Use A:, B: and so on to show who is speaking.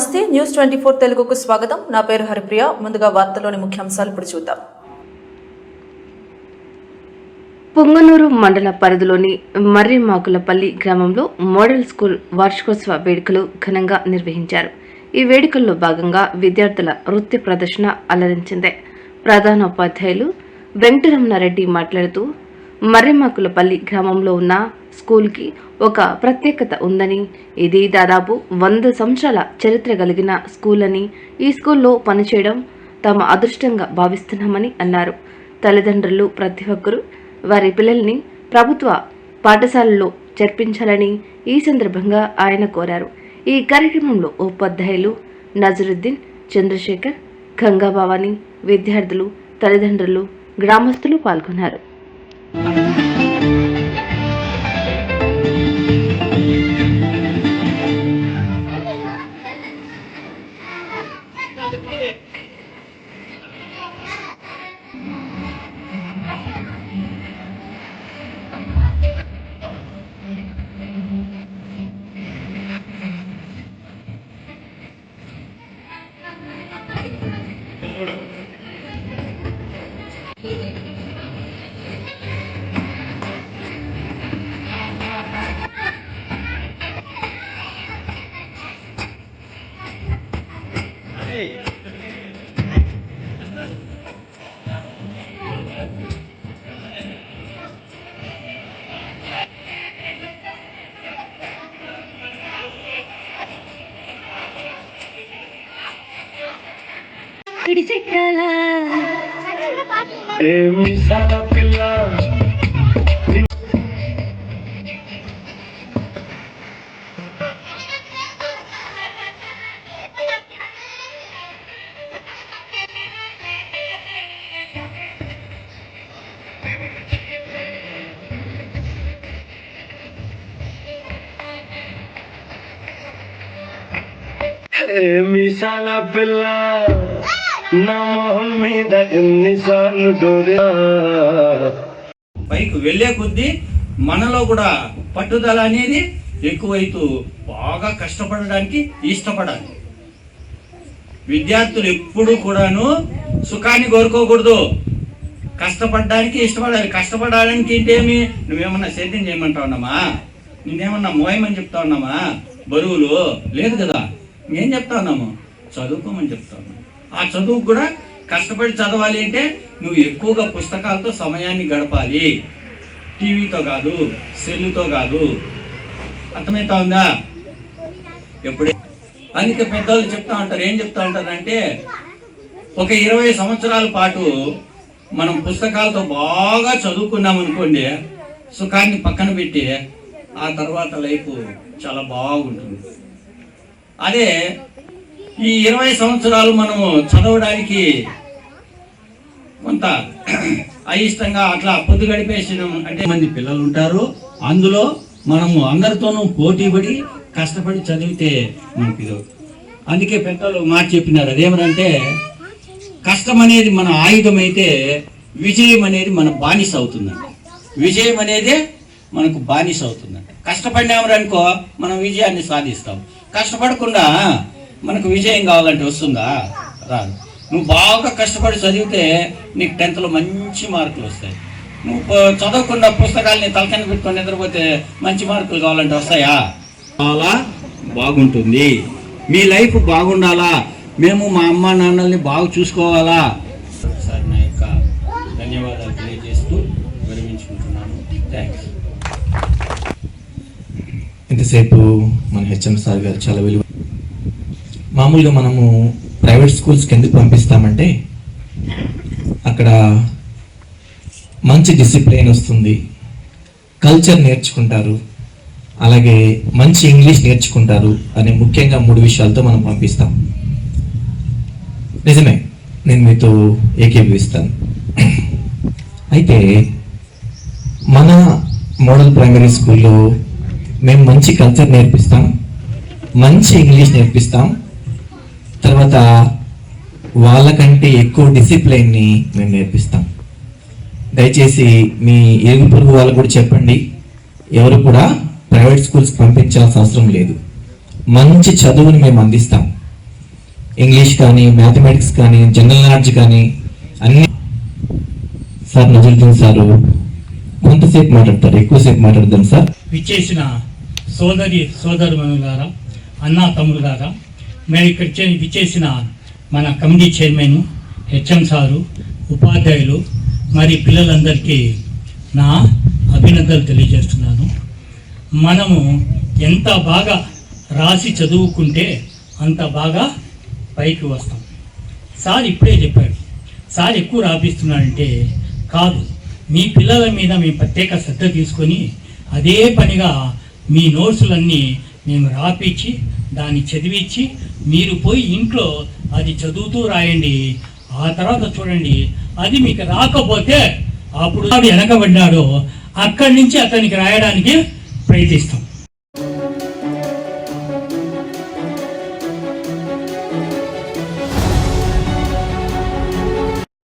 A: నమస్తే న్యూస్ 24 తెలుగుకు స్వాగతం. నా పేరు హరిప్రియ. ముందుగా వార్తల్లోని ముఖ్యాంశాలు ఇప్పుడు చూద్దాం.
B: పుంగనూరు మండల పరిధిలోని మర్రిమాకులపల్లి గ్రామంలో మోడల్ స్కూల్ వార్షికోత్సవ వేడుకలు ఘనంగా నిర్వహించారు. ఈ వేడుకల్లో భాగంగా విద్యార్థుల నృత్య ప్రదర్శన అలరించింది. ప్రధానోపాధ్యాయులు వెంకటరమణారెడ్డి మాట్లాడుతూ మర్రిమాకులపల్లి గ్రామంలో ఉన్న స్కూల్కి ఒక ప్రత్యేకత ఉందని, ఇది దాదాపు 100 సంవత్సరాల చరిత్ర కలిగిన స్కూల్ అని, ఈ స్కూల్లో పనిచేయడం తమ అదృష్టంగా భావిస్తున్నామని అన్నారు. తల్లిదండ్రులు ప్రతి ఒక్కరూ వారి పిల్లల్ని ప్రభుత్వ పాఠశాలలో చేర్పించాలని ఈ సందర్భంగా ఆయన కోరారు. ఈ కార్యక్రమంలో ఉపాధ్యాయులు నజరుద్దీన్, చంద్రశేఖర్, గంగాభవాని, విద్యార్థులు, తల్లిదండ్రులు, గ్రామస్తులు పాల్గొన్నారు.
C: మిసాల పిల్ల నా మొహం మీద ఎన్నిసార్లు
D: పైకి వెళ్ళే కొద్దీ మనలో కూడా పట్టుదల అనేది ఎక్కువైతూ బాగా కష్టపడడానికి ఇష్టపడాలి. విద్యార్థులు ఎప్పుడు కూడాను సుఖాన్ని కోరుకోకూడదు, కష్టపడడానికి ఇష్టపడాలి. కష్టపడడానికి ఏంటేమి, నువ్వేమన్నా సేద్యం చేయమంటా ఉన్నామా, నేనేమన్నా మోయమని చెప్తా ఉన్నామా, బరువులు లేదు కదా, ఏం చెప్తా ఉన్నాము, చదువుకోమని చెప్తా ఉన్నాము. ఆ చదువు కూడా కష్టపడి చదవాలి అంటే నువ్వు ఎక్కువగా పుస్తకాలతో సమయాన్ని గడపాలి, టీవీతో కాదు, సెల్లుతో కాదు. అర్థమవుతా ఉందా? ఎప్పుడే అందుకే పెద్దవాళ్ళు చెప్తా ఉంటారు, ఏం చెప్తా ఉంటారంటే ఒక 20 సంవత్సరాల పాటు మనం పుస్తకాలతో బాగా చదువుకున్నాం అనుకోండి, సుఖాన్ని పక్కన పెట్టి ఆ తర్వాత లైఫ్ చాలా బాగుంటుంది. అదే ఈ 20 సంవత్సరాలు మనము చదవడానికి కొంత అయిష్టంగా అట్లా పొద్దు గడిపేసినాం అంటే మంది పిల్లలు ఉంటారు. అందులో మనము అందరితోనూ పోటీ పడి కష్టపడి చదివితే మనకి అందుకే పెద్దలు మాట చెప్పినారు, అదేమంటే కష్టం అనేది మన ఆయుధం అయితే విజయం అనేది మన బానిస అవుతుందంట. విజయం అనేది మనకు బానిస అవుతుందంట. కష్టపడినామనుకో మనం విజయాన్ని సాధిస్తాం. కష్టపడకుండా మనకు విజయం కావాలంటే వస్తుందా? రాదు. నువ్వు బాగా కష్టపడి చదివితే నీకు 10th మంచి మార్కులు వస్తాయి. నువ్వు చదవకుండా పుస్తకాలని తలకన పెట్టుకొని నిద్రపోతే మంచి మార్కులు కావాలంటే వస్తాయా? చాలా బాగుంటుంది. మీ లైఫ్ బాగుండాలా, మేము మా అమ్మ నాన్నల్ని బాగా చూసుకోవాలా. సార్ నా యొక్క ధన్యవాదాలు తెలియజేస్తూ విరమించుకుంటున్నాను. థ్యాంక్స్.
E: ఇంతసేపు మన హెచ్ఎం సార్ గారు చాలా విలువ. మామూలుగా మనము ప్రైవేట్ స్కూల్స్కి ఎందుకు పంపిస్తామంటే అక్కడ మంచి డిసిప్లిన్ వస్తుంది, కల్చర్ నేర్చుకుంటారు, అలాగే మంచి ఇంగ్లీష్ నేర్చుకుంటారు అనే ముఖ్యంగా 3 విషయాలతో మనం పంపిస్తాం. నిజమే, నేను మీతో ఏకీభవిస్తాను. అయితే మన మోడల్ ప్రైమరీ స్కూల్లో మేము మంచి కల్చర్ నేర్పిస్తాం, మంచి ఇంగ్లీష్ నేర్పిస్తాం, తర్వాత వాళ్ళకంటే ఎక్కువ డిసిప్లైన్ని మేము నేర్పిస్తాం. దయచేసి మీ ఇరుగు పొరుగు వాళ్ళు కూడా చెప్పండి, ఎవరు కూడా ప్రైవేట్ స్కూల్స్కి పంపించాల్సిన అవసరం లేదు. మంచి చదువుని మేము అందిస్తాం. ఇంగ్లీష్ కానీ మ్యాథమెటిక్స్ కానీ జనరల్ నాలెడ్జ్ కానీ అన్ని సార్ నజరుద్దీన్ సారు కొంతసేపు మాట్లాడతారు, ఎక్కువసేపు మాట్లాడదాం సార్.
F: విచ్చేసిన సోదరుమణులారా, అన్నా తమ్ములారా, మేము ఇక్కడ విచ్చేసిన మన కమిటీ చైర్మన్, హెచ్ఎం సారు, ఉపాధ్యాయులు, మరి పిల్లలందరికీ నా అభినందనలు తెలియజేస్తున్నాను. మనము ఎంత బాగా రాసి చదువుకుంటే అంత బాగా పైకి వస్తాం. సార్ ఇప్పుడే చెప్పాడు, సార్ ఎక్కువ రాపిస్తున్నాడంటే కాదు, మీ పిల్లల మీద మేము ప్రత్యేక శ్రద్ధ తీసుకొని అదే పనిగా మీ నోట్సులన్నీ మేము రాపిచ్చి దాన్ని చదివించి మీరు పోయి ఇంట్లో అది చదువుతూ రాయండి. ఆ తర్వాత చూడండి, అది మీకు రాకపోతే అప్పుడు వెనకబడ్డాడో అక్కడి నుంచి అతనికి రాయడానికి ప్రయత్నిస్తాం.